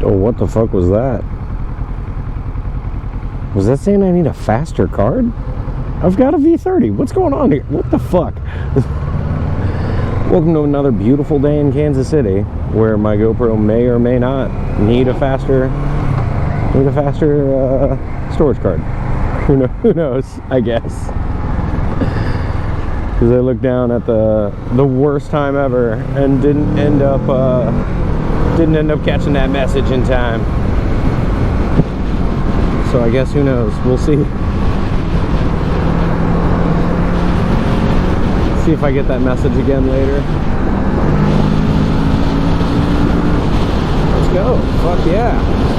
Oh, what the fuck was that? Was that saying I need a faster card? I've got a V30. What's going on here? What the fuck? Welcome to another beautiful day in Kansas City, where my GoPro may or may not need a faster storage card. Who knows? I guess. Because I looked down at the worst time ever and didn't end up catching that message in time. So I guess who knows? We'll see. See if I get that message again later. Let's go. Fuck yeah.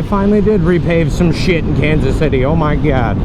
they finally did repave some shit in Kansas City. Oh my god.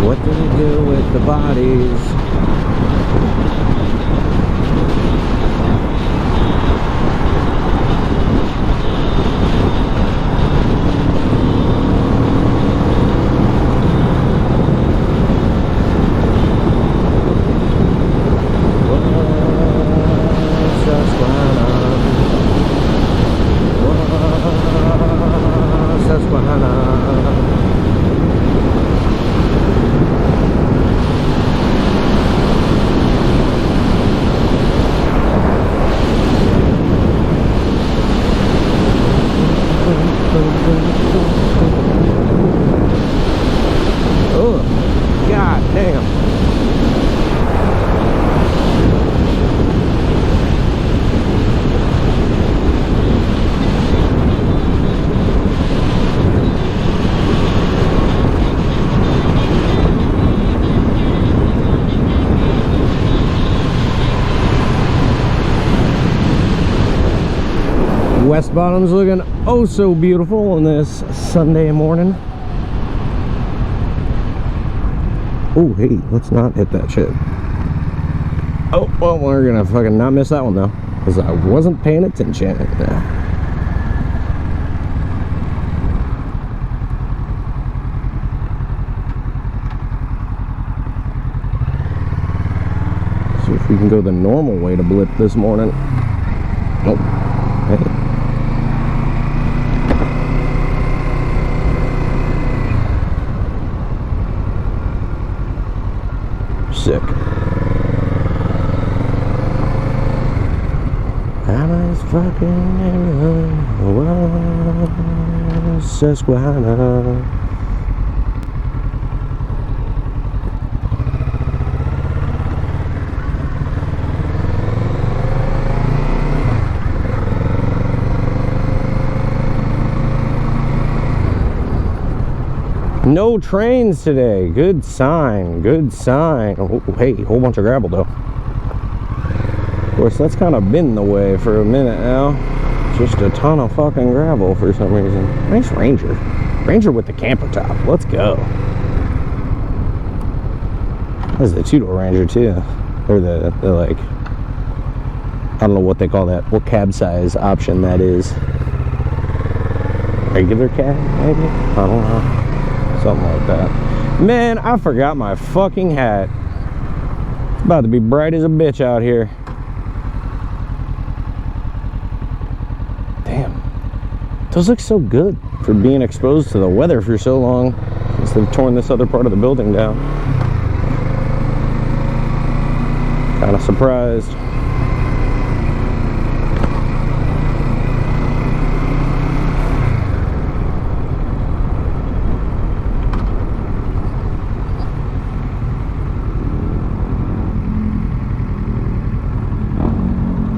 What did he do with the bodies? Oh, god damn. West Bottom's looking oh so beautiful on this Sunday morning. Oh, hey, let's not hit that shit. Oh, well, we're gonna fucking not miss that one though, because I wasn't paying attention. See if we can go the normal way to Blip this morning. Nope. Hey. Sick. I was fucking everyone. Susquehanna. No trains today. Good sign. Good sign. Oh, hey, whole bunch of gravel though. Of course, that's kind of been the way for a minute now. Just a ton of fucking gravel for some reason. Nice Ranger. Ranger with the camper top. Let's go. That's the two-door Ranger too. Or the like, I don't know what they call that. What cab size option that is. Regular cab, maybe? I don't know. Something like that. Man, I forgot my fucking hat. It's about to be bright as a bitch out here. Damn. Those look so good for being exposed to the weather for so long. Since they've torn this other part of the building down. Kind of surprised.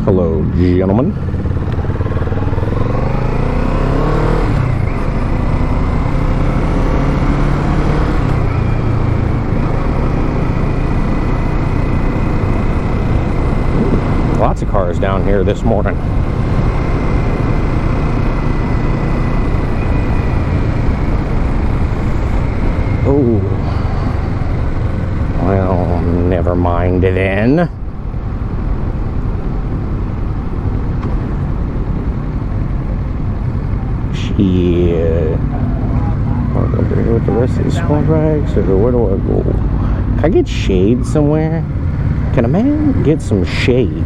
Hello, gentlemen. Lots of cars down here this morning. Oh. Well, never mind then. Shit. I'll go here with the rest of the small bags, or where do I go? Can I get shade somewhere? Can a man get some shade?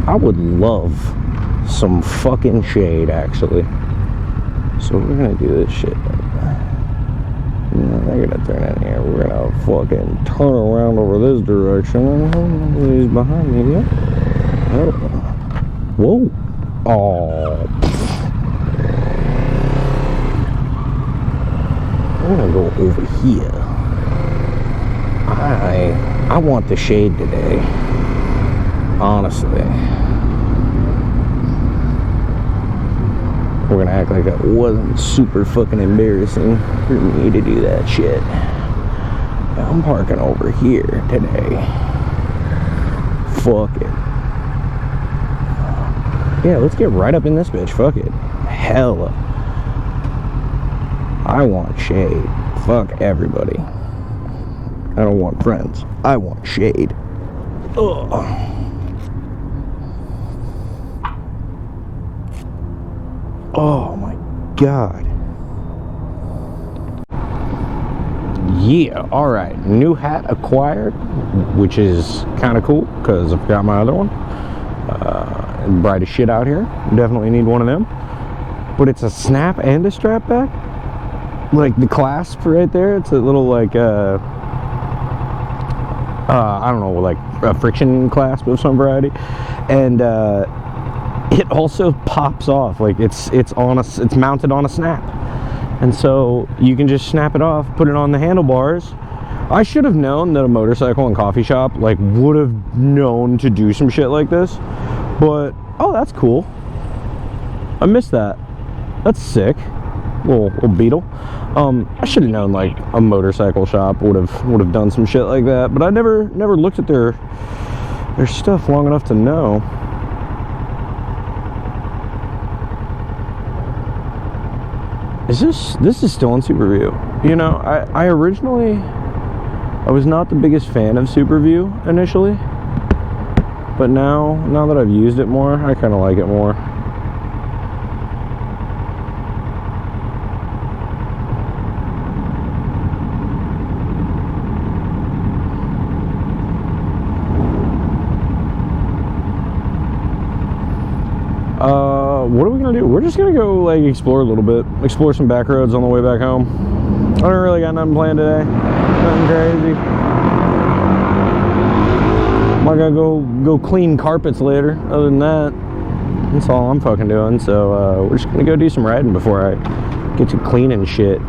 I would love some fucking shade, actually. So we're gonna do this shit. Yeah, They're gonna turn in here. We're gonna fucking turn around over this direction. Nobody's behind me yet. Oh. Whoa. Oh. I'm gonna go over here. I want the shade today. Honestly. We're gonna act like it wasn't super fucking embarrassing for me to do that shit. I'm parking over here today. Fuck it. Yeah, let's get right up in this bitch. Fuck it. Hell. I want shade. Fuck everybody. I don't want friends. I want shade. Ugh. Oh my god. Yeah, alright. New hat acquired, which is kind of cool because I forgot my other one. Bright as shit out here. Definitely need one of them. But it's a snap and a strap back. Like the clasp right there. It's a little like I don't know, like a friction clasp of some variety. And it also pops off. Like it's mounted on a snap. And so you can just snap it off, put it on the handlebars. I should have known that a motorcycle and coffee shop like would have known to do some shit like this. But oh, that's cool. I missed that. That's sick. Little beetle. I should have known like a motorcycle shop would have done some shit like that. But I never looked at their stuff long enough to know. This is still in Super View. You know, I originally was not the biggest fan of Super View initially, but now that I've used it more, I kind of like it more. What are we gonna do? We're just gonna go like explore a little bit, explore some back roads on the way back home. I don't really got nothing planned today, nothing crazy. Might gotta go clean carpets later. Other than that, that's all I'm fucking doing. So we're just gonna go do some riding before I get to cleaning shit.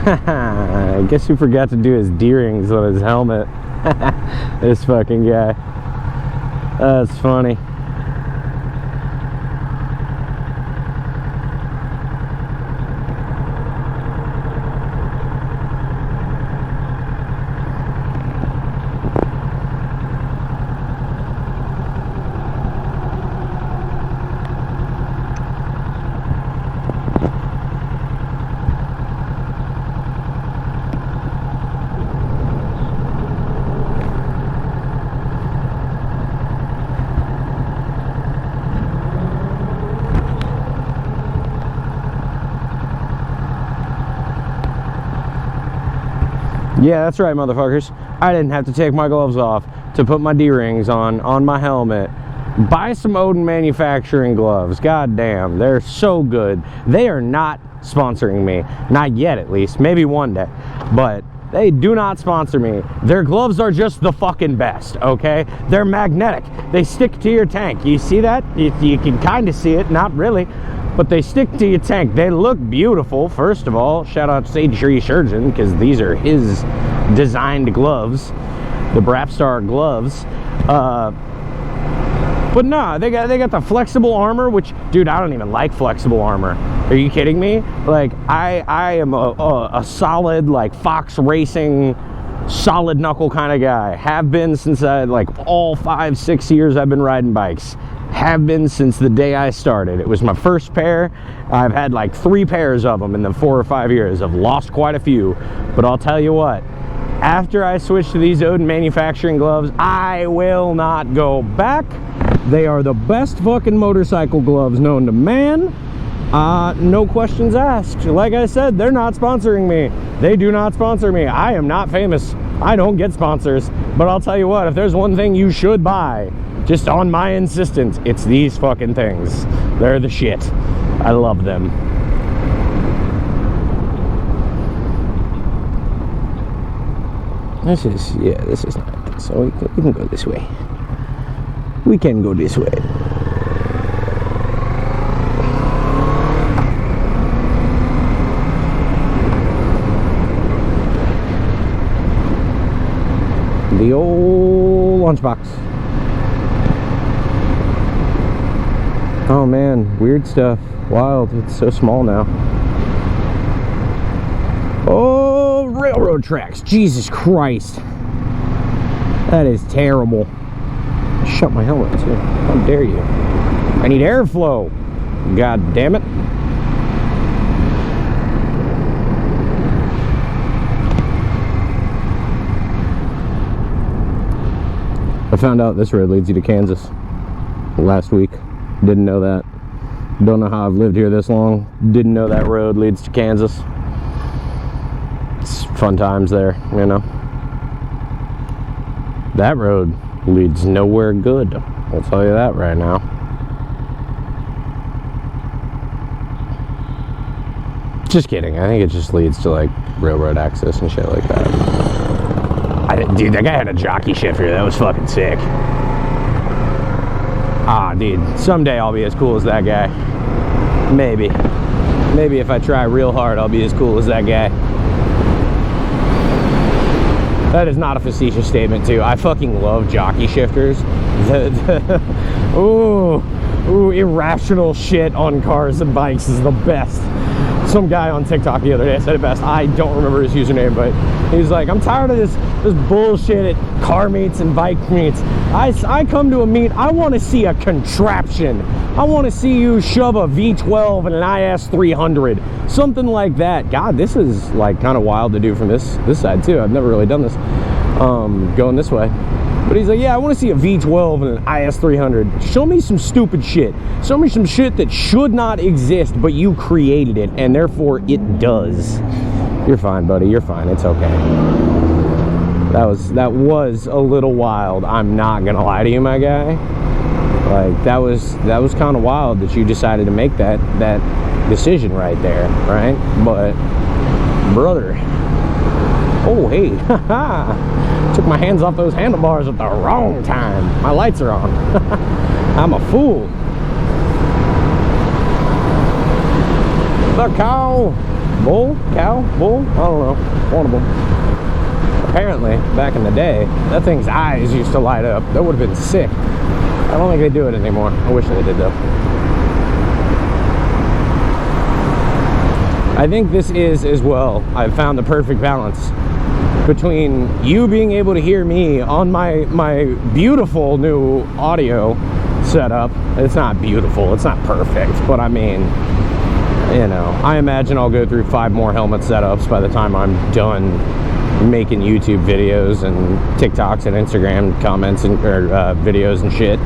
I guess he forgot to do his D-rings on his helmet. This fucking guy. That's funny. Yeah, that's right, motherfuckers. I didn't have to take my gloves off to put my D-rings on my helmet. Buy some Odin manufacturing gloves. God damn, they're so good. They are not sponsoring me. Not yet, at least. Maybe one day. But they do not sponsor me. Their gloves are just the fucking best, okay? They're magnetic. They stick to your tank. You see that? You can kind of see it. Not really. But they stick to your tank. They look beautiful, first of all. Shout out to Sage Tree Surgeon, because these are his designed gloves. The Brapstar gloves. But nah, they got the flexible armor, which, dude, I don't even like flexible armor. Are you kidding me? Like, I am a solid, like, Fox Racing, solid knuckle kind of guy. Have been since like all 5-6 years I've been riding bikes. Have been since the day I started. It was my first pair. I've had like 3 pairs of them in the 4 or 5 years. I've lost quite a few, but I'll tell you what, after I switched to these Odin manufacturing gloves, I will not go back. They are the best fucking motorcycle gloves known to man. No questions asked. Like I said, they're not sponsoring me. They do not sponsor me. I am not famous I don't get sponsors, but I'll tell you what, if there's one thing you should buy, just on my insistence, it's these fucking things. They're the shit. I love them. This is not. So we can go this way. We can go this way. The old lunchbox. Oh man, weird stuff. Wild. It's so small now. Oh, railroad tracks. Jesus Christ. That is terrible. Shut my helmet too. How dare you? I need airflow. God damn it. I found out this road leads you to Kansas last week. Didn't know that. Don't know how I've lived here this long. Didn't know that road leads to Kansas. It's fun times there, you know. That road leads nowhere good. I'll tell you that right now. Just kidding. I think it just leads to like railroad access and shit like that. Dude, that guy had a jockey shifter. That was fucking sick. Ah, dude. Someday I'll be as cool as that guy. Maybe. Maybe if I try real hard, I'll be as cool as that guy. That is not a facetious statement, too. I fucking love jockey shifters. Ooh, irrational shit on cars and bikes is the best. Some guy on TikTok the other day said it best. I don't remember his username, but he's like, I'm tired of this bullshit at car meets and bike meets. I come to a meet, I want to see a contraption. I want to see you shove a V12 and an IS 300. Something like that. God, this is like kind of wild to do from this side too. I've never really done this. Going this way. But he's like, yeah, I want to see a V12 and an IS 300. Show me some stupid shit. Show me some shit that should not exist, but you created it, and therefore it does. You're fine, buddy. You're fine. It's okay. That was a little wild. I'm not gonna lie to you, my guy. Like that was kind of wild that you decided to make that decision right there, right? But brother, oh hey, haha. Took my hands off those handlebars at the wrong time. My lights are on. I'm a fool. The cow, bull, I don't know, one of them. Apparently, back in the day, that thing's eyes used to light up. That would have been sick. I don't think they do it anymore. I wish they did though. I think this is as well. I've found the perfect balance between you being able to hear me on my beautiful new audio setup. It's not beautiful, it's not perfect, but I mean, you know, I imagine I'll go through 5 more helmet setups by the time I'm done making YouTube videos and TikToks and Instagram comments and videos and shit.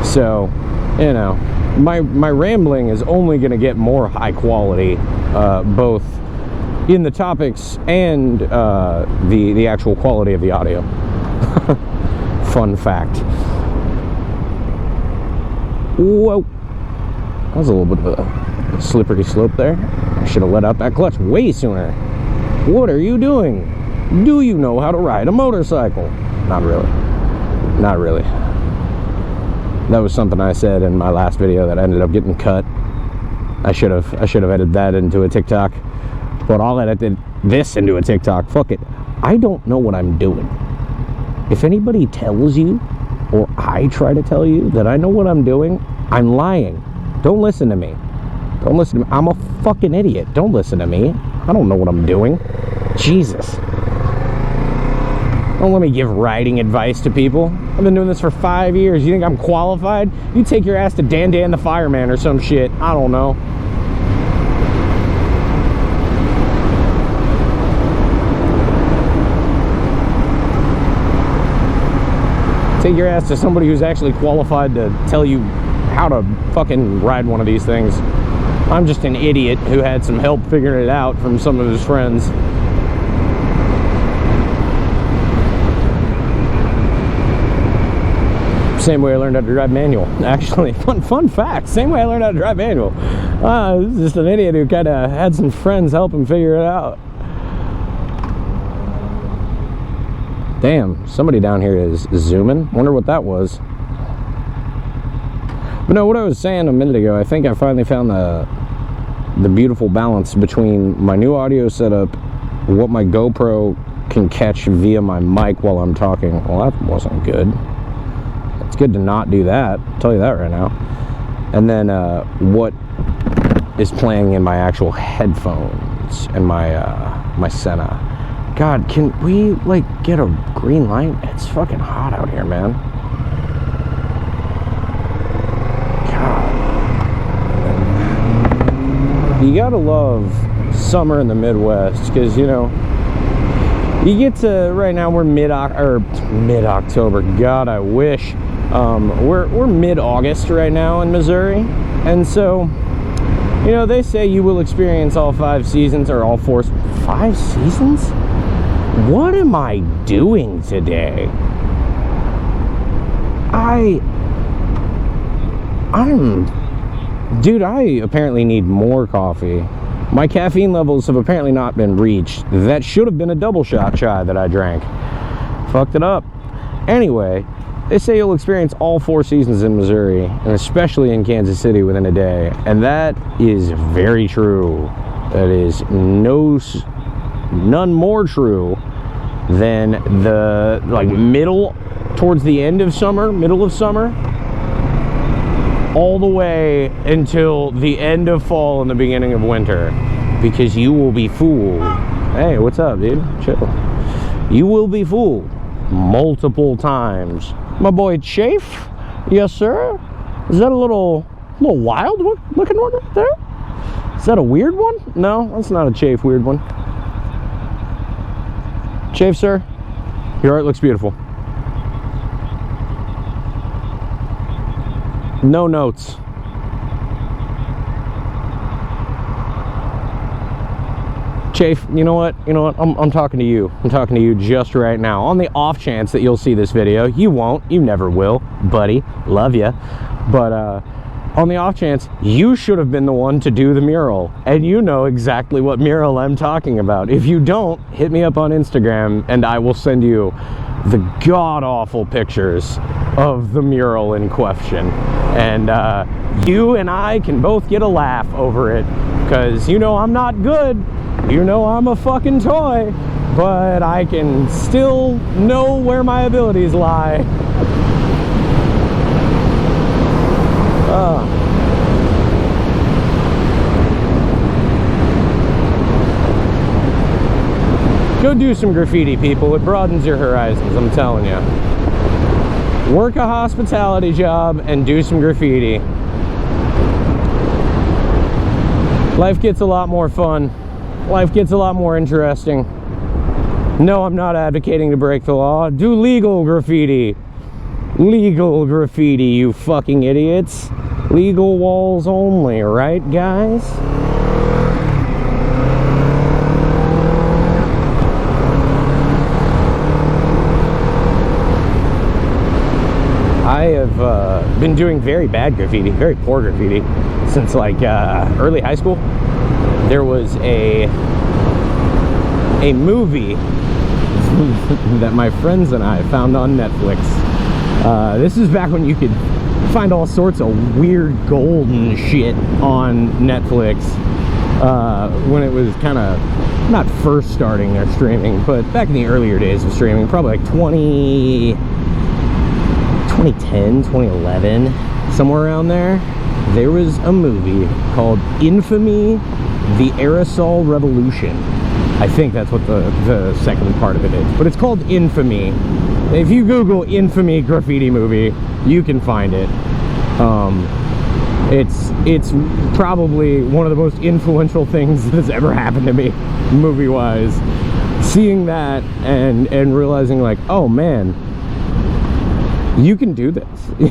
So, you know, my rambling is only going to get more high quality, both in the topics and the actual quality of the audio. Fun fact. Whoa, that was a little bit of a slippery slope there. I should have let out that clutch way sooner. What are you doing? Do you know how to ride a motorcycle? Not really. Not really. That was something I said in my last video that ended up getting cut. I should have edited that into a TikTok. But I'll edit this into a TikTok. Fuck it. I don't know what I'm doing. If anybody tells you, or I try to tell you that I know what I'm doing, I'm lying. Don't listen to me. Don't listen to me. I'm a fucking idiot. Don't listen to me. I don't know what I'm doing. Jesus. Don't let me give riding advice to people. I've been doing this for 5 years. You think I'm qualified? You take your ass to Dan the fireman or some shit. I don't know. Take your ass to somebody who's actually qualified to tell you how to fucking ride one of these things. I'm just an idiot who had some help figuring it out from some of his friends. Same way I learned how to drive manual. Actually, fun fact, same way I learned how to drive manual. This is just an idiot who kind of had some friends help him figure it out. Damn, somebody down here is zooming. Wonder what that was. But no, what I was saying a minute ago, I think I finally found the beautiful balance between my new audio setup, what my GoPro can catch via my mic while I'm talking. Well, that wasn't good. It's good to not do that, I'll tell you that right now. And then what is playing in my actual headphones and my Senna. God, can we like get a green light? It's fucking hot out here, man. God. You gotta love summer in the Midwest, because you know, you get to, right now we're mid-October. God, I wish. We're mid-August right now in Missouri, and so, you know, they say you will experience all 5 seasons, or all 5 seasons? What am I doing today? Dude, I apparently need more coffee. My caffeine levels have apparently not been reached. That should have been a double shot chai that I drank. Fucked it up. Anyway, they say you'll experience all 4 seasons in Missouri, and especially in Kansas City within a day. And that is very true. That is none more true than the towards the end of summer, middle of summer, all the way until the end of fall and the beginning of winter, because you will be fooled. Hey, what's up, dude? Chill. You will be fooled multiple times. My boy Chafe, yes sir. Is that a little wild looking one right there? Is that a weird one? No, that's not a Chafe weird one. Chafe, sir, your art looks beautiful. No notes. Chafe, you know what? I'm talking to you. I'm talking to you just right now. On the off chance that you'll see this video, you won't. You never will, buddy. Love ya. But on the off chance, you should have been the one to do the mural, and you know exactly what mural I'm talking about. If you don't, hit me up on Instagram, and I will send you the god-awful pictures of the mural in question. And you and I can both get a laugh over it, because you know I'm not good. You know I'm a fucking toy, but I can still know where my abilities lie. Go do some graffiti, people. It broadens your horizons, I'm telling you. Work a hospitality job and do some graffiti. Life gets a lot more fun. Life gets a lot more interesting. No, I'm not advocating to break the law. Do legal graffiti. Legal graffiti, you fucking idiots. Legal walls only, right, guys? I have been doing very bad graffiti, very poor graffiti, since like early high school. There was a movie that my friends and I found on Netflix. This is back when you could find all sorts of weird golden shit on Netflix, when it was kind of not first starting their streaming, but back in the earlier days of streaming, probably like 2010, 2011, somewhere around there. There was a movie called Infamy: The Aerosol Revolution. I think that's what the second part of it is, but it's called Infamy. If you Google Infamy graffiti movie, you can find it. It's probably one of the most influential things that has ever happened to me, movie-wise. Seeing that and realizing like, oh man, you can do this.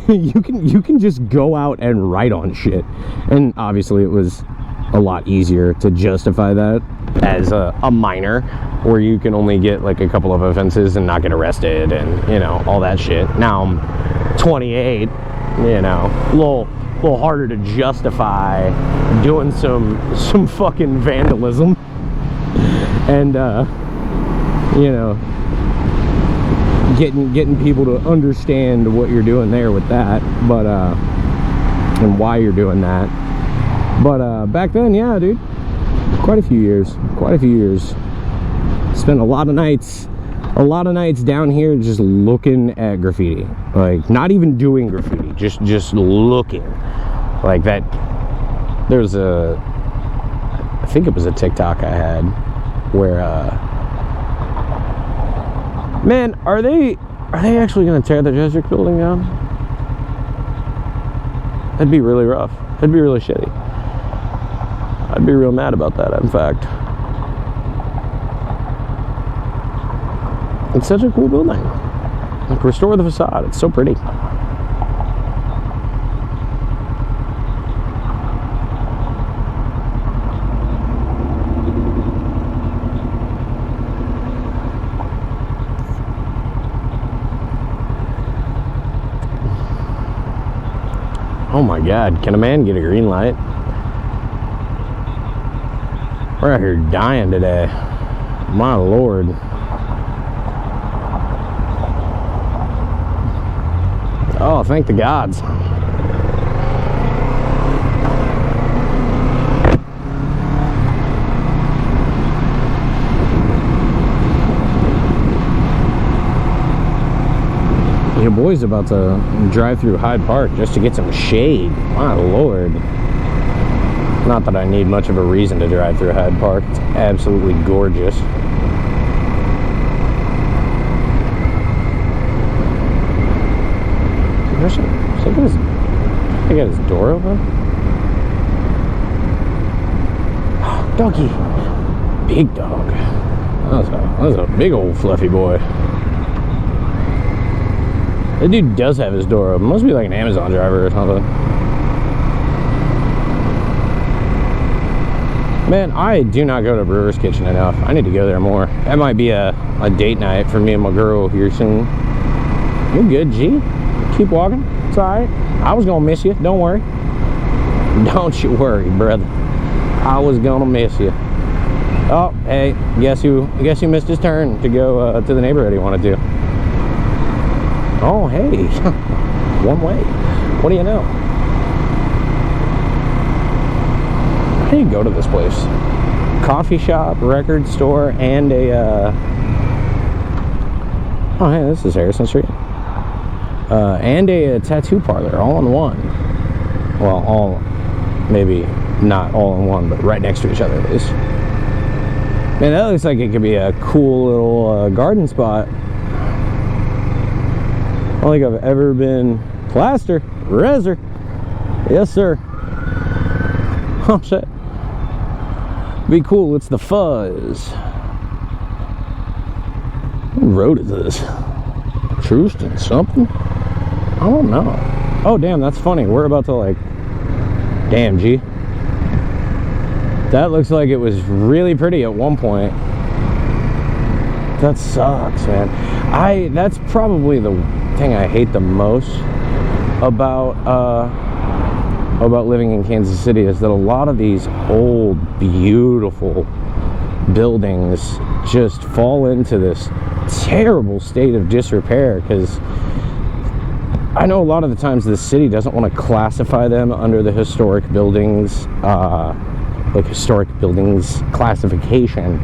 you can just go out and write on shit. And obviously it was a lot easier to justify that as a minor, where you can only get like a couple of offenses and not get arrested and, you know, all that shit. Now, 28, you know, a little harder to justify doing some fucking vandalism and you know, getting people to understand what you're doing there with that, but and why you're doing that. But back then, yeah, dude, quite a few years. Spent a lot of nights down here just looking at graffiti, like not even doing graffiti, just looking. Like that, there's I think it was a TikTok I had where man, are they actually gonna tear the Jesuit building down? That'd be really rough. That'd be really shitty. I'd be real mad about that, in fact. It's such a cool building. Like, restore the facade. It's so pretty. Oh my God, can a man get a green light? We're out here dying today. My Lord. Oh, thank the gods. Your boy's about to drive through Hyde Park just to get some shade. My Lord. Not that I need much of a reason to drive through Hyde Park. It's absolutely gorgeous. He got his door open? Doggy. Big dog. That's a big old fluffy boy. That dude does have his door open. Must be like an Amazon driver or something. Man, I do not go to Brewer's Kitchen enough. I need to go there more. That might be a date night for me and my girl here soon. You're good, G. Keep walking. It's alright. I was gonna miss you. Don't worry. Don't you worry, brother. I was gonna miss you. Oh, hey, guess who missed his turn to go to the neighborhood he wanted to. Oh, hey. One way. What do you know? How do you go to this place? Coffee shop, record store, and a oh, hey, this is Harrison Street. And a tattoo parlor, all in one. Well, maybe not all in one, but right next to each other at least. Man, that looks like it could be a cool little garden spot. I don't think I've ever been plaster, reser. Yes, sir. Oh, shit. Be cool, it's the fuzz. What road is this? Truston something? I don't know. Oh, damn, that's funny. We're about to, like... Damn, G. That looks like it was really pretty at one point. That sucks, man. That's probably the thing I hate the most about living in Kansas City is that a lot of these old, beautiful buildings just fall into this terrible state of disrepair, because I know a lot of the times the city doesn't want to classify them under the historic buildings, like historic buildings classification.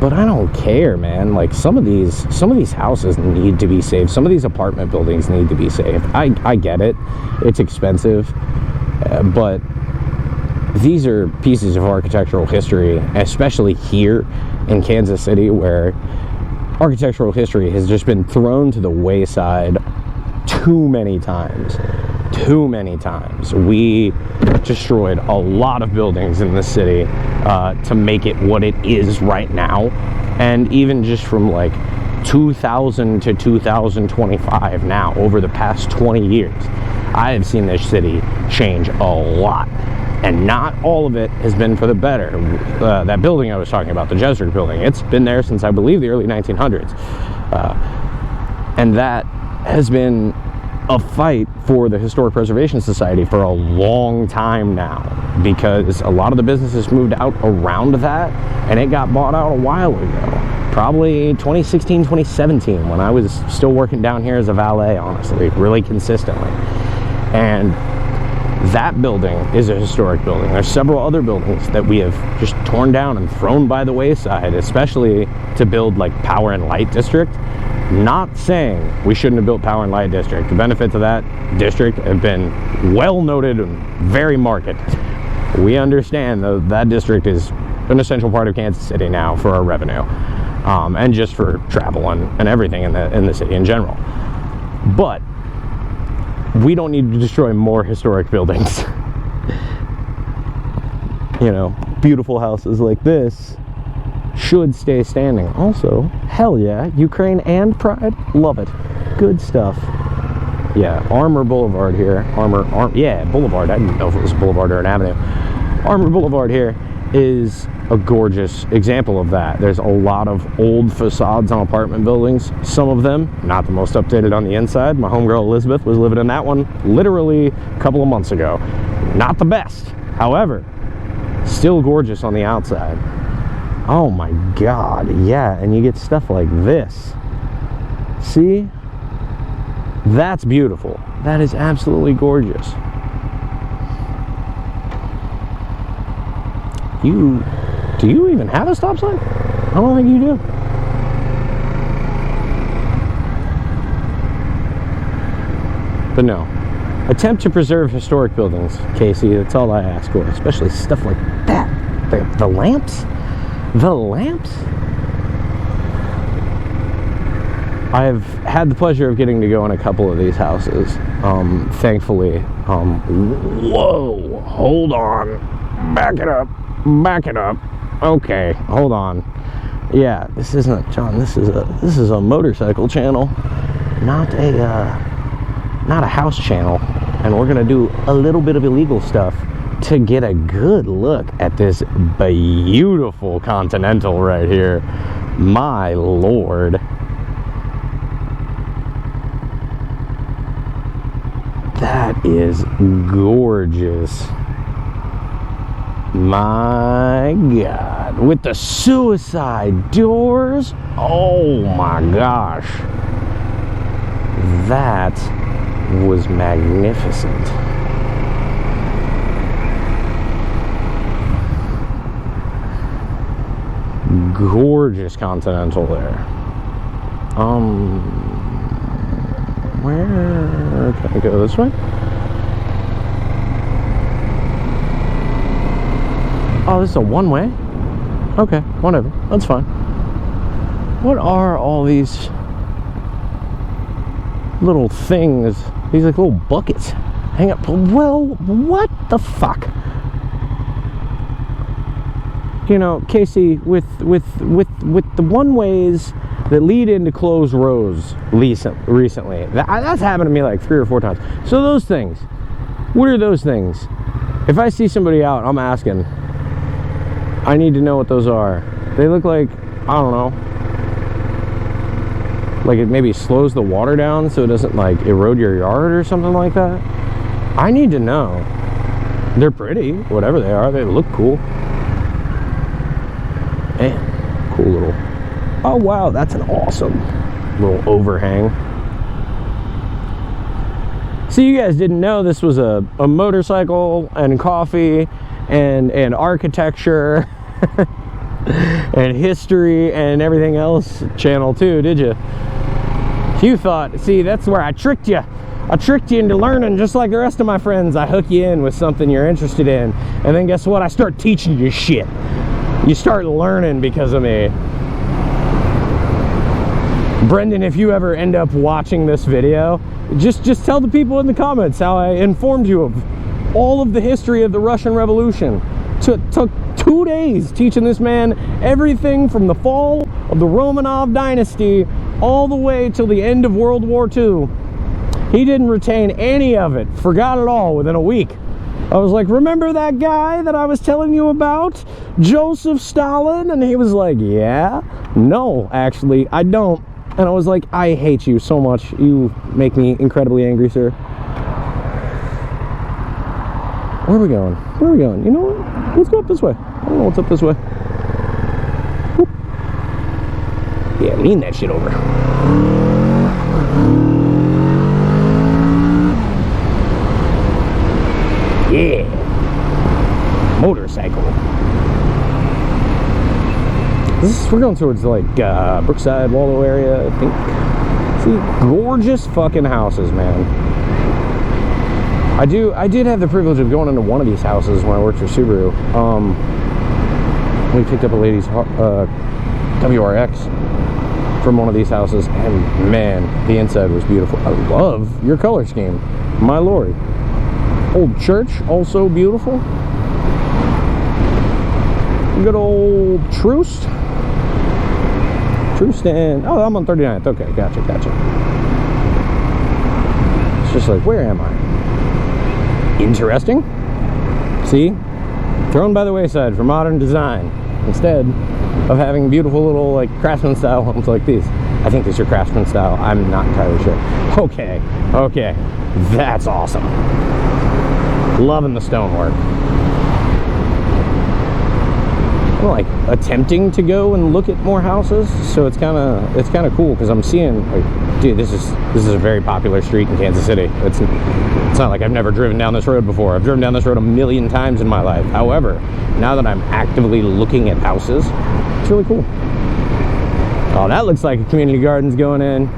But I don't care, man. Like, some of these houses need to be saved. Some of these apartment buildings need to be saved. I get it. It's expensive. But these are pieces of architectural history, especially here in Kansas City, where architectural history has just been thrown to the wayside too many times. We destroyed a lot of buildings in this city to make it what it is right now. And even just from like 2000 to 2025 now, over the past 20 years, I have seen this city change a lot. And not all of it has been for the better. That building I was talking about, the Jesuit building, it's been there since I believe the early 1900s. And that has been a fight for the Historic Preservation Society for a long time now, because a lot of the businesses moved out around that, and it got bought out a while ago. Probably 2016, 2017, when I was still working down here as a valet, honestly, really consistently. And that building is a historic building. There's several other buildings that we have just torn down and thrown by the wayside, especially to build like Power and Light District. Not saying we shouldn't have built Power and Light District. The benefits of that district have been well noted and very marked. We understand that that district is an essential part of Kansas City now for our revenue, and just for travel and everything in the city in general. But we don't need to destroy more historic buildings. You know, beautiful houses like this should stay standing. Also, hell yeah, Ukraine and Pride, love it. Good stuff. Yeah, Armour Boulevard here. Yeah, Boulevard. I didn't know if it was a boulevard or an avenue. Armour Boulevard here is a gorgeous example of that. There's a lot of old facades on apartment buildings. Some of them not the most updated on the inside. My homegirl Elizabeth was living in that one literally a couple of months ago. Not the best, however, still gorgeous on the outside. Oh my god, yeah, and you get stuff like this. See? That's beautiful. That is absolutely gorgeous. Do you even have a stop sign? I don't think you do. But no. Attempt to preserve historic buildings, Casey. That's all I ask for. Especially stuff like that. The lamps? The lamps? I've had the pleasure of getting to go in a couple of these houses. Thankfully. Whoa! Hold on. Back it up. Back it up. Okay, hold on. Yeah, this isn't, John, this is a motorcycle channel, not a house channel. And we're gonna do a little bit of illegal stuff to get a good look at this beautiful Continental right here. My lord. That is gorgeous. My god, with the suicide doors, oh my gosh, that was magnificent. Gorgeous Continental there. Where can I go? This way? Oh, this is a one-way? Okay, whatever. That's fine. What are all these little things? These like little buckets. Hang up. Well, what the fuck? You know, Casey, with the one-ways that lead into closed roads recently, that's happened to me like 3 or 4 times. So those things, what are those things? If I see somebody out, I'm asking. I need to know what those are. They look like, I don't know, like it maybe slows the water down so it doesn't like erode your yard or something like that. I need to know. They're pretty, whatever they are. They look cool. Man, cool little, oh wow, that's an awesome little overhang. So you guys didn't know this was a motorcycle and coffee and architecture and history and everything else channel too, did you? You thought, see, that's where I tricked you. I tricked you into learning just like the rest of my friends. I hook you in with something you're interested in, and then guess what? I start teaching you shit. You start learning because of me. Brendan, if you ever end up watching this video, just tell the people in the comments how I informed you of all of the history of the Russian Revolution. Took 2 days teaching this man everything from the fall of the Romanov dynasty all the way till the end of World War II. He didn't retain any of it, forgot it all within a week. I was like, remember that guy that I was telling you about? Joseph Stalin? And he was like, yeah. No, actually, I don't. And I was like, I hate you so much. You make me incredibly angry, sir. Where are we going? Where are we going? You know what? Let's go up this way. I don't know what's up this way. Whoop. Yeah, lean that shit over. Yeah. Motorcycle. We're going towards like Brookside, Waldo area, I think. See, gorgeous fucking houses, man. I did have the privilege of going into one of these houses when I worked for Subaru. We picked up a lady's WRX from one of these houses, and man, the inside was beautiful. I love your color scheme, my lord. Old church, also beautiful. Good old Troost. Troost and... Oh, I'm on 39th. Okay, gotcha. It's just like, where am I? Interesting. See? Thrown by the wayside for modern design. Instead of having beautiful little, like, craftsman style homes like these. I think these are craftsman style. I'm not entirely sure. Okay. That's awesome. Loving the stonework. I'm like attempting to go and look at more houses, so it's kind of cool because I'm seeing, like, dude, this is a very popular street in Kansas City. It's not like I've never driven down this road before. I've driven down this road a million times in my life. However, now that I'm actively looking at houses, it's really cool. Oh, that looks like a community garden's going in.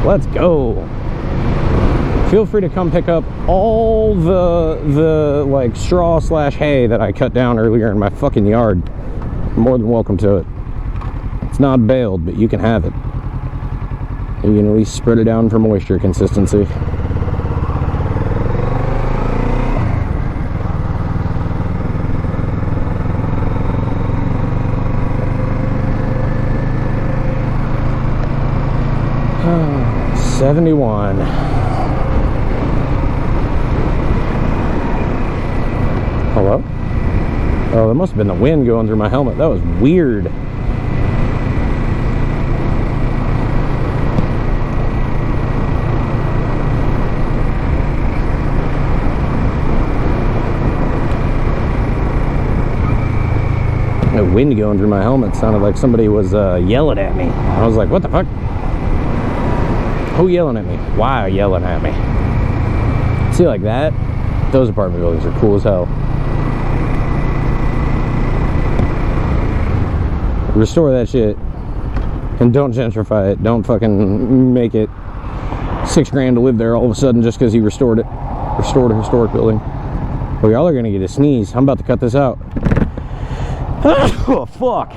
Let's go. Feel free to come pick up all the like straw / hay that I cut down earlier in my fucking yard. You're more than welcome to it. It's not baled, but you can have it. You can at least spread it down for moisture consistency. Oh, 71. Hello? Oh, that must have been the wind going through my helmet. That was weird. The wind going through my helmet sounded like somebody was yelling at me. I was like, what the fuck? Who yelling at me? Why are you yelling at me? See, like that? Those apartment buildings are cool as hell. Restore that shit and don't gentrify it. Don't fucking make it $6 grand to live there all of a sudden just because you restored it. Restored a historic building. Well, y'all are gonna get a sneeze. I'm about to cut this out. Oh, fuck.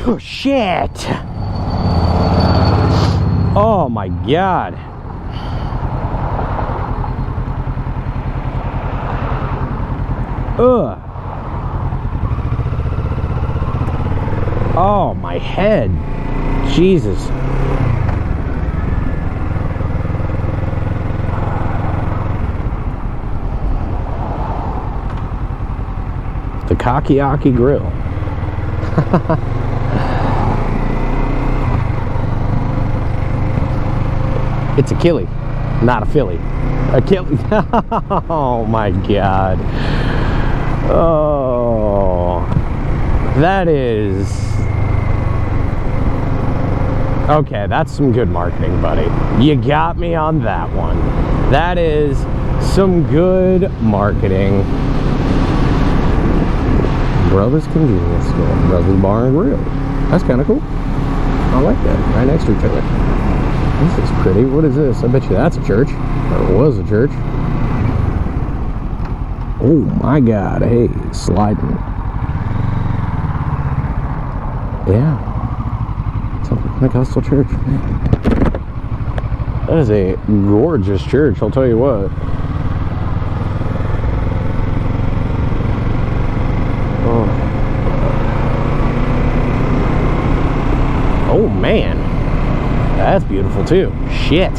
Oh, shit. Oh my god. Ugh. Oh, my head. Jesus. The Kakiaki Grill. It's a Killy, not a Philly. A Killy. Oh my god. Oh. That is... Okay, that's some good marketing, buddy. You got me on that one. That is some good marketing. Brothers Convenience Store, Brothers Bar and Grill. That's kind of cool. I like that. Right next to each other. This is pretty. What is this? I bet you that's a church. Or was a church. Oh my god. Hey, sliding. Yeah. It's a Pentecostal church. That is a gorgeous church, I'll tell you what. Oh man, that's beautiful too. Shit.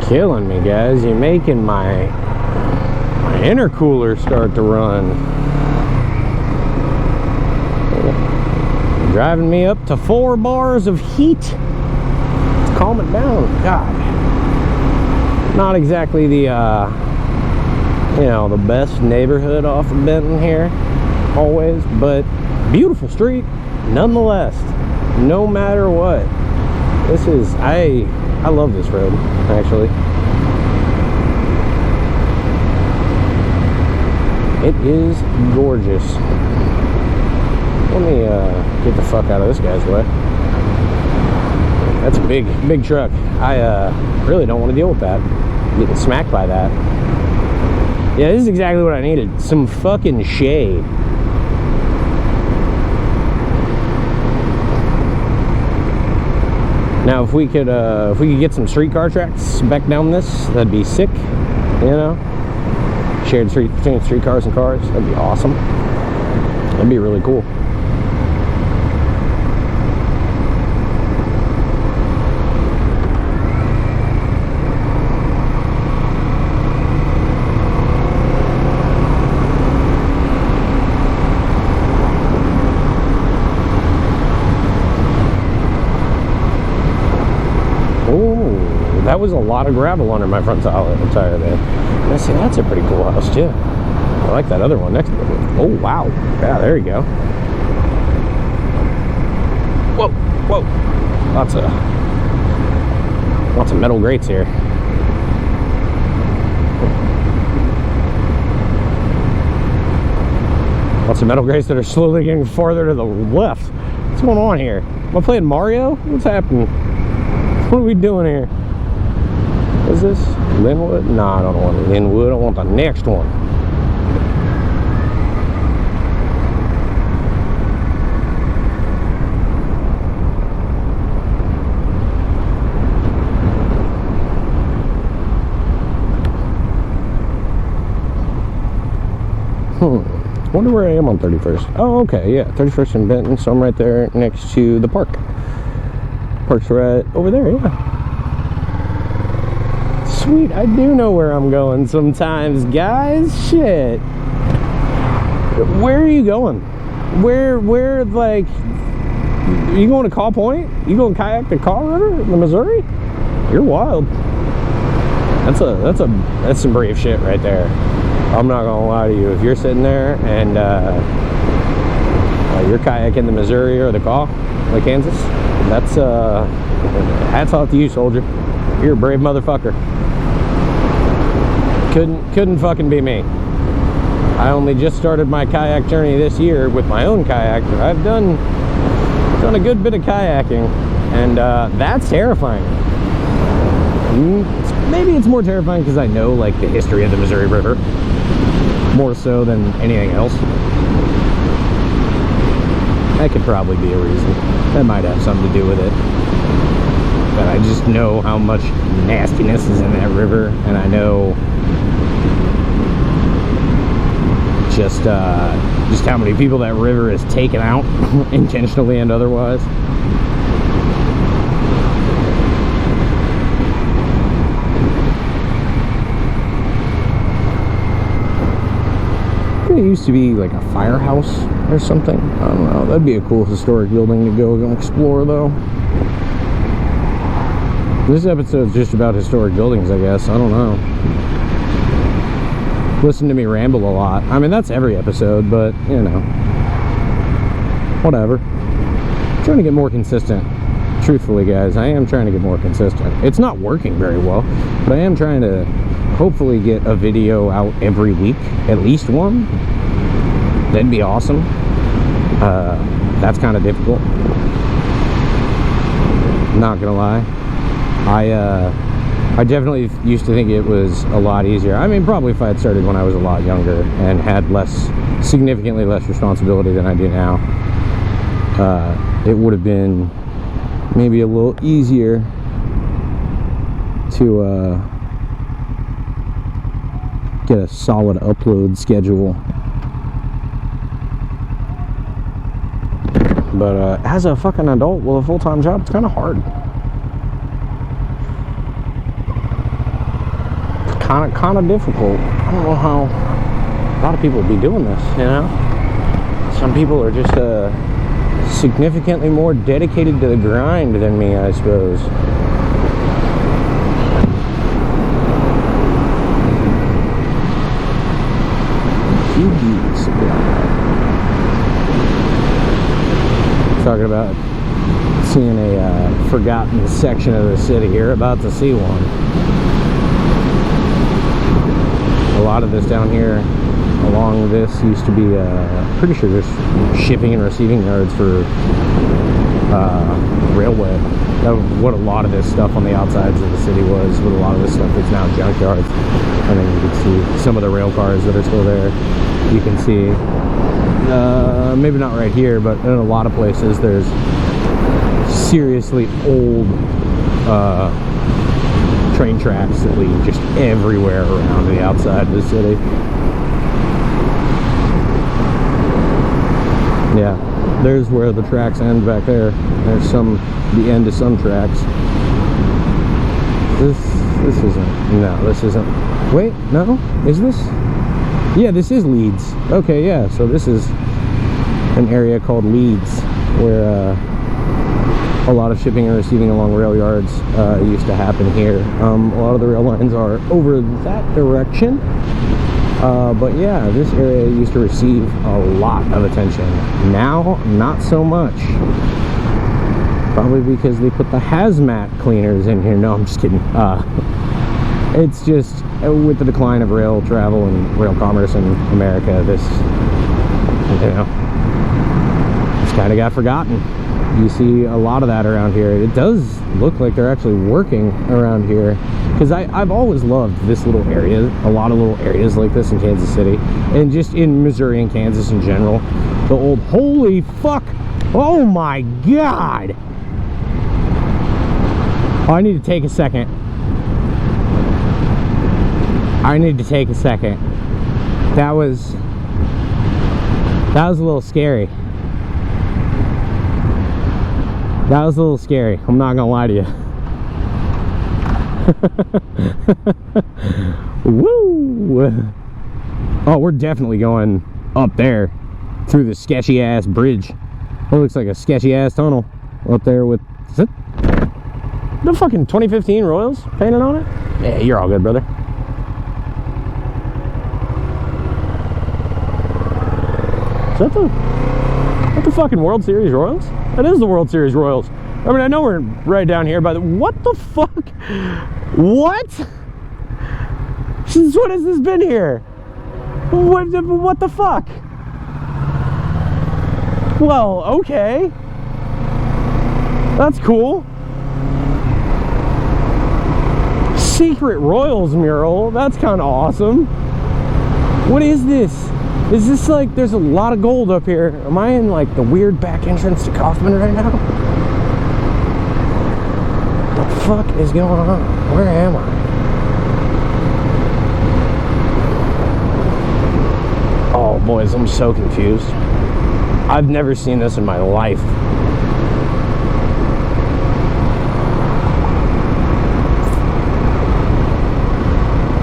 killing me, guys. You're making my intercooler start to run. Driving me up to 4 bars of heat. Let's calm it down. God. Not exactly the, you know, the best neighborhood off of Benton here, always, but beautiful street, nonetheless, no matter what. This is, I love this road, actually. It is gorgeous. Let me get the fuck out of this guy's way. That's a big truck. I really don't want to deal with that. Getting smacked by that. Yeah, this is exactly what I needed. Some fucking shade. Now, if we could get some streetcar tracks back down this, that'd be sick. You know, shared street between streetcars and cars. That'd be awesome. That'd be really cool. That was a lot of gravel under my front tire there. And I see, that's a pretty cool house too. I like that other one next to it. Oh wow, yeah, there you go. Whoa, whoa, lots of metal grates here. Lots of metal grates that are slowly getting farther to the left. What's going on here? Am I playing Mario? What's happening? What are we doing here? Is this Linwood? No, I don't want Linwood. I want the next one. Wonder where I am on 31st. Oh, okay, yeah, 31st in Benton, so I'm right there next to the park. Park's right over there, yeah. Sweet, I do know where I'm going sometimes, guys. Shit. Where are you going? Where, like, are you going to Caw Point? You going kayak to Caw River, the Missouri? You're wild. That's some brave shit right there. I'm not gonna lie to you. If you're sitting there and you're kayaking the Missouri or the Caw, like Kansas, that's hats off to you, soldier. You're a brave motherfucker. Couldn't fucking be me. I only just started my kayak journey this year with my own kayak, but I've done a good bit of kayaking, and that's terrifying. Maybe it's more terrifying because I know like the history of the Missouri River more so than anything else. That could probably be a reason. That might have something to do with it. But I just know how much nastiness is in that river, and I know just how many people that river has taken out, intentionally and otherwise. It used to be like a firehouse or something. I don't know. That'd be a cool historic building to go and explore, though. This episode's just about historic buildings, I guess. I don't know. Listen to me ramble a lot. I mean, that's every episode, but, you know. Whatever. I'm trying to get more consistent. Truthfully, guys, I am trying to get more consistent. It's not working very well, but I am trying to hopefully get a video out every week. At least one. That'd be awesome. That's kind of difficult. Not gonna lie. I definitely used to think it was a lot easier. I mean, probably if I had started when I was a lot younger and had significantly less responsibility than I do now, it would have been maybe a little easier to get a solid upload schedule. But as a fucking adult with a full-time job, it's kind of hard. kind of difficult. I don't know how a lot of people be doing this, you know? Some people are just significantly more dedicated to the grind than me, I suppose. Talking about seeing a forgotten section of the city here, about to see one. A lot of this down here along this used to be pretty sure there's shipping and receiving yards for railway. That was what a lot of this stuff on the outsides of the city was, what a lot of this stuff is now junkyards. And then you can see some of the rail cars that are still there. You can see maybe not right here, but in a lot of places there's seriously old train tracks that lead just everywhere around the outside of the city. Yeah, there's where the tracks end back there. There's the end of some tracks. This isn't, no, this isn't, wait, no, is this? Yeah, this is Leeds. Okay, yeah, so this is an area called Leeds where a lot of shipping and receiving along rail yards used to happen here. A lot of the rail lines are over that direction. But yeah, this area used to receive a lot of attention. Now, not so much. Probably because they put the hazmat cleaners in here. No, I'm just kidding. It's just, with the decline of rail travel and rail commerce in America, this, you know, it's kind of got forgotten. You see a lot of that around here. It does look like they're actually working around here, because I've always loved this little area, a lot of little areas like this in Kansas City, and just in Missouri and Kansas in general. The old, holy fuck, oh my god, oh, I need to take a second. That was a little scary. That was a little scary. I'm not gonna lie to you. Woo! Oh, we're definitely going up there through the sketchy ass bridge. It looks like a sketchy ass tunnel up there with, is it the fucking 2015 Royals painted on it? Yeah, you're all good, brother. Is that the fucking World Series Royals? That is the World Series Royals. I mean, I know we're right down here, but what the fuck? What? Since when has this been here? What the fuck? Well, okay. That's cool. Secret Royals mural. That's kind of awesome. What is this? Is this like, there's a lot of gold up here? Am I in like the weird back entrance to Kaufman right now? What the fuck is going on? Where am I? Oh boys, I'm so confused. I've never seen this in my life.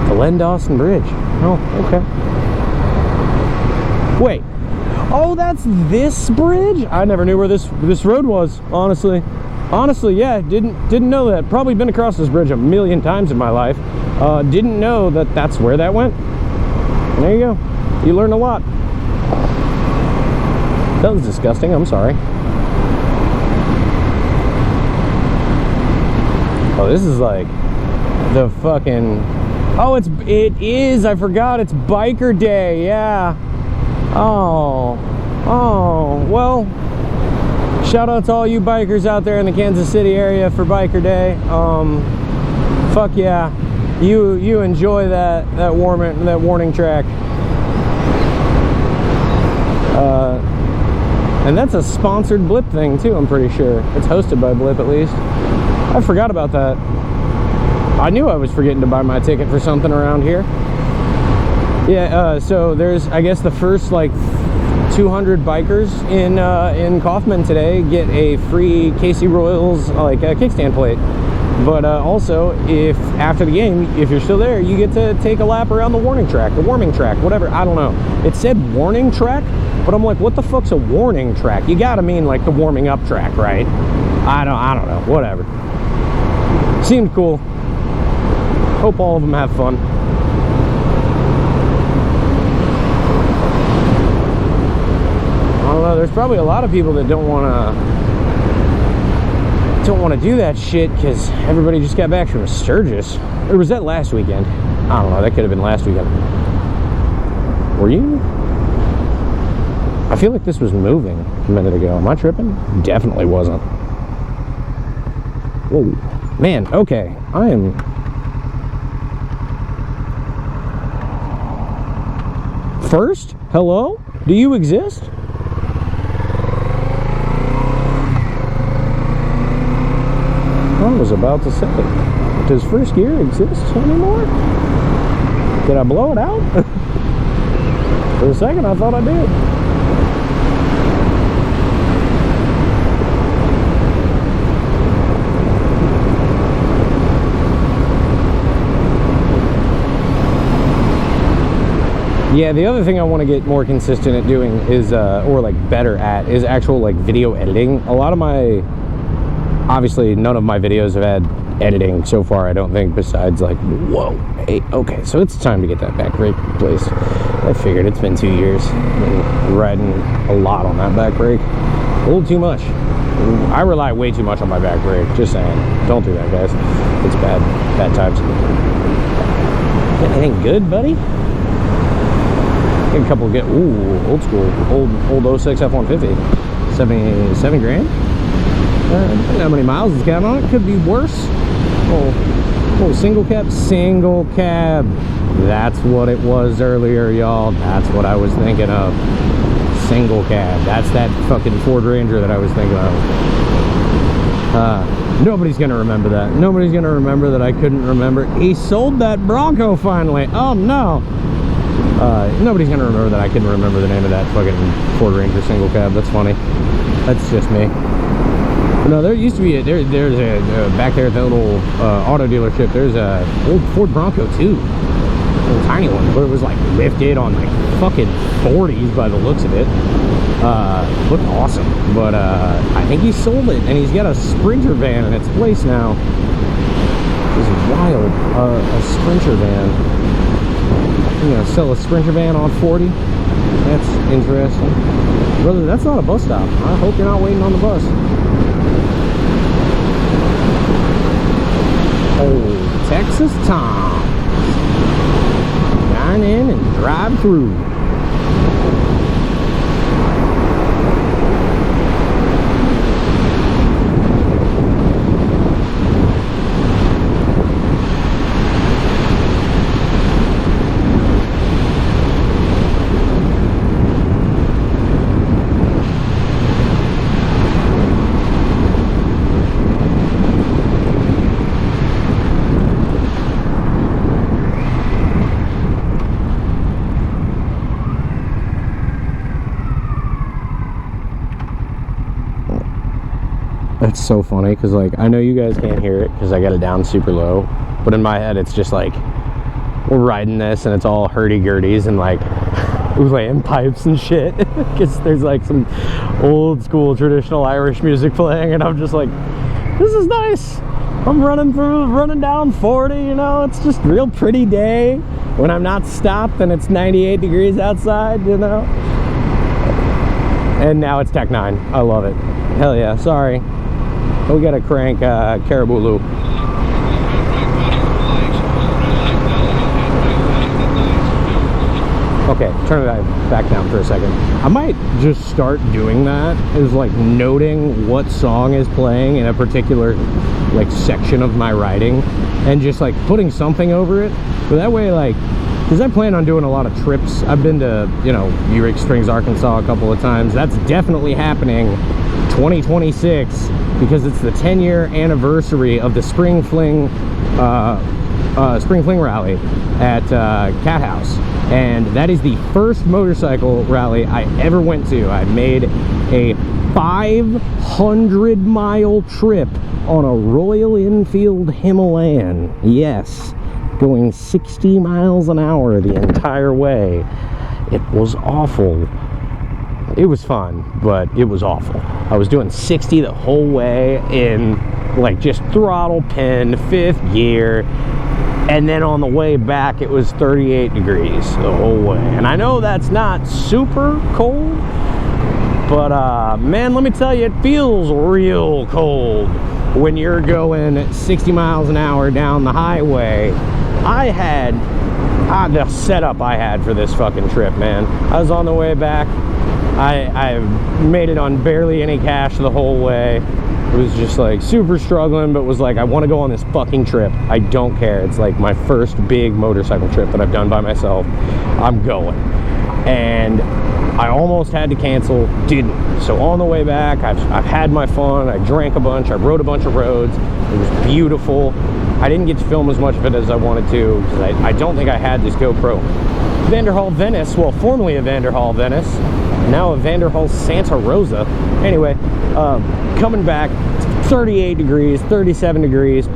The Len Dawson Bridge. Oh, okay. Wait, oh, that's this bridge? I never knew where this road was, honestly. Honestly, yeah, didn't know that. Probably been across this bridge a million times in my life. Didn't know that that's where that went. There you go. You learn a lot. That was disgusting, I'm sorry. Oh, this is like the fucking, oh, it is, I forgot, it's biker day, yeah. Oh, well, shout out to all you bikers out there in the Kansas City area for Biker Day. Fuck yeah, you enjoy that warning track. And that's a sponsored Blip thing too, I'm pretty sure. It's hosted by Blip at least. I forgot about that. I knew I was forgetting to buy my ticket for something around here. Yeah, so there's, I guess, the first like 200 bikers in Kaufman today get a free Casey Royals like a kickstand plate. But also, if after the game, if you're still there, you get to take a lap around the warming track, whatever. I don't know. It said warning track, but I'm like, what the fuck's a warning track? You gotta mean like the warming up track, right? I don't know. Whatever. Seemed cool. Hope all of them have fun. I don't know. There's probably a lot of people that don't want to do that shit because everybody just got back from Sturgis. Or was that last weekend? I don't know. That could have been last weekend. Were you? I feel like this was moving a minute ago. Am I tripping? Definitely wasn't. Whoa. Man, okay. I am... First? Hello? Do you exist? I was about to say, does first gear exist anymore? Did I blow it out? For a second, I thought I did. Yeah, the other thing I want to get more consistent at doing is, or like better at, is actual like video editing. A lot of my, obviously none of my videos have had editing so far, I don't think, besides like, whoa, hey, okay, so it's time to get that back brake replaced. I figured it's been 2 years. Been riding a lot on that back brake. A little too much. I rely way too much on my back brake, just saying. Don't do that, guys. It's bad times. Anything good, buddy? A couple get old school, old 06 F-150, 77 grand. I don't know how many miles it's got on it. Could be worse. Oh, single cab. That's what it was earlier, y'all. That's what I was thinking of. Single cab. That's that fucking Ford Ranger that I was thinking of. Nobody's gonna remember that. Nobody's gonna remember that I couldn't remember. He sold that Bronco finally. Oh no. Nobody's gonna remember that I couldn't remember the name of that fucking Ford Ranger single cab. That's funny. That's just me. But no, there used to be there's a back there at that little auto dealership. There's a old Ford Bronco too, a little tiny one, but it was like lifted on like fucking 40s by the looks of it. Looked awesome, but I think he sold it, and he's got a Sprinter van in its place now. This is wild. A Sprinter van. You know, sell a Sprinter van on 40. That's interesting. Brother, that's not a bus stop. I hope you're not waiting on the bus. Old Texas Tom. Dine in and drive through. It's so funny because like I know you guys can't hear it because I got it down super low, but in my head it's just like we're riding this and it's all hurdy-gurdies and like we're laying pipes and shit because there's like some old school traditional Irish music playing, and I'm just like, this is nice. I'm running down 40, you know, it's just a real pretty day when I'm not stopped and it's 98 degrees outside, you know. And now it's Tech 9. I love it. Hell yeah. Sorry. We gotta crank Caribou Loop. Okay, turn it back down for a second. I might just start doing that, is like noting what song is playing in a particular like section of my riding and just like putting something over it. But that way, like, because I plan on doing a lot of trips. I've been to, you know, Eureka Springs, Arkansas a couple of times. That's definitely happening 2026 because it's the 10-year anniversary of the Spring Fling rally at Cat House. And that is the first motorcycle rally I ever went to. I made a 500-mile trip on a Royal Enfield Himalayan. Yes, going 60 miles an hour the entire way. It was awful. It was fun, but it was awful. I was doing 60 the whole way in like just throttle pin, 5th gear. And then on the way back, it was 38 degrees the whole way. And I know that's not super cold, but man, let me tell you, it feels real cold when you're going 60 miles an hour down the highway. The setup I had for this fucking trip, man. I was on the way back. I made it on barely any cash the whole way. It was just like super struggling, but was like, I want to go on this fucking trip. I don't care. It's like my first big motorcycle trip that I've done by myself. I'm going. And I almost had to cancel, didn't. So on the way back, I've had my fun. I drank a bunch. I rode a bunch of roads. It was beautiful. I didn't get to film as much of it as I wanted to because I don't think I had this GoPro. Vanderhall Venice, well, formerly a Vanderhall Venice, now a Vanderhall Santa Rosa. Anyway, coming back, 38 degrees, 37 degrees.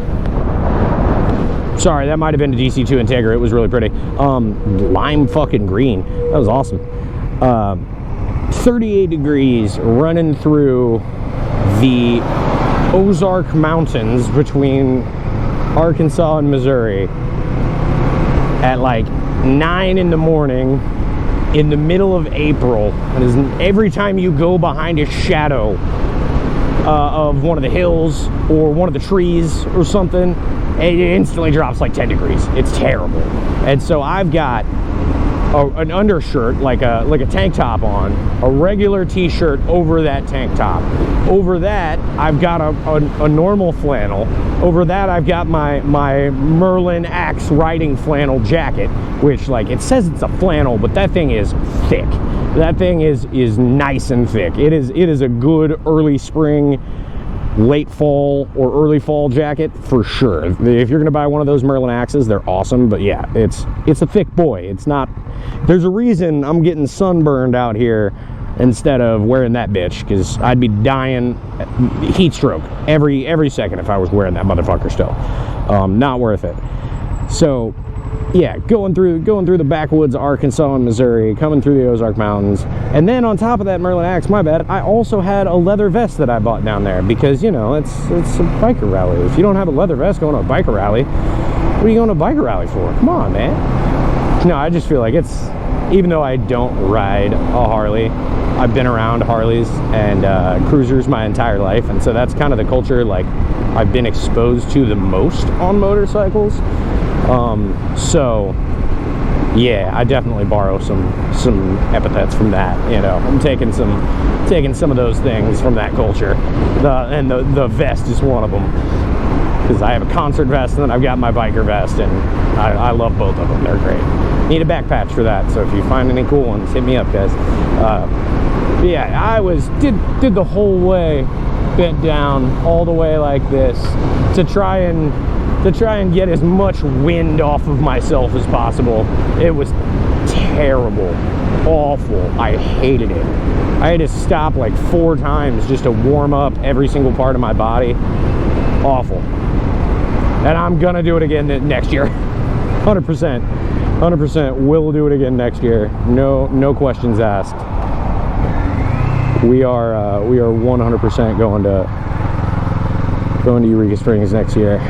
Sorry, that might have been a DC2 Integra. It was really pretty. Lime fucking green. That was awesome. 38 degrees running through the Ozark Mountains between Arkansas and Missouri at like 9 in the morning in the middle of April. And every time you go behind a shadow of one of the hills or one of the trees or something, it instantly drops like 10 degrees. It's terrible. And so I've got an undershirt, like a tank top on, a regular t-shirt over that tank top. Over that, I've got a normal flannel. Over that, I've got my Merlin Axe riding flannel jacket, which, like, it says it's a flannel, but that thing is thick. That thing is nice and thick. It is a good early spring, late fall or early fall jacket for sure. If you're gonna buy one of those Merlin Axes, they're awesome. But yeah, it's a thick boy. It's not. There's a reason I'm getting sunburned out here instead of wearing that bitch, because I'd be dying heat stroke every second if I was wearing that motherfucker still. Not worth it. So yeah, going through the backwoods of Arkansas and Missouri, coming through the Ozark Mountains, and then on top of that Merlin Axe, my bad, I also had a leather vest that I bought down there because, you know, it's a biker rally. If you don't have a leather vest going to a biker rally, what are you going to a biker rally for? Come on, man. No, I just feel like it's, even though I don't ride a Harley, I've been around Harleys and cruisers my entire life, and so that's kind of the culture like I've been exposed to the most on motorcycles. So yeah, I definitely borrow some epithets from that. You know, I'm taking some of those things from that culture. The vest is one of them, because I have a concert vest and then I've got my biker vest, and I love both of them. They're great. Need a back patch for that, so if you find any cool ones, hit me up, guys. Yeah, I did the whole way bent down all the way like this to try and get as much wind off of myself as possible. It was terrible, awful. I hated it. I had to stop like 4 times just to warm up every single part of my body. Awful. And I'm gonna do it again next year. 100% will do it again next year. No questions asked. We are 100% going to Eureka Springs next year.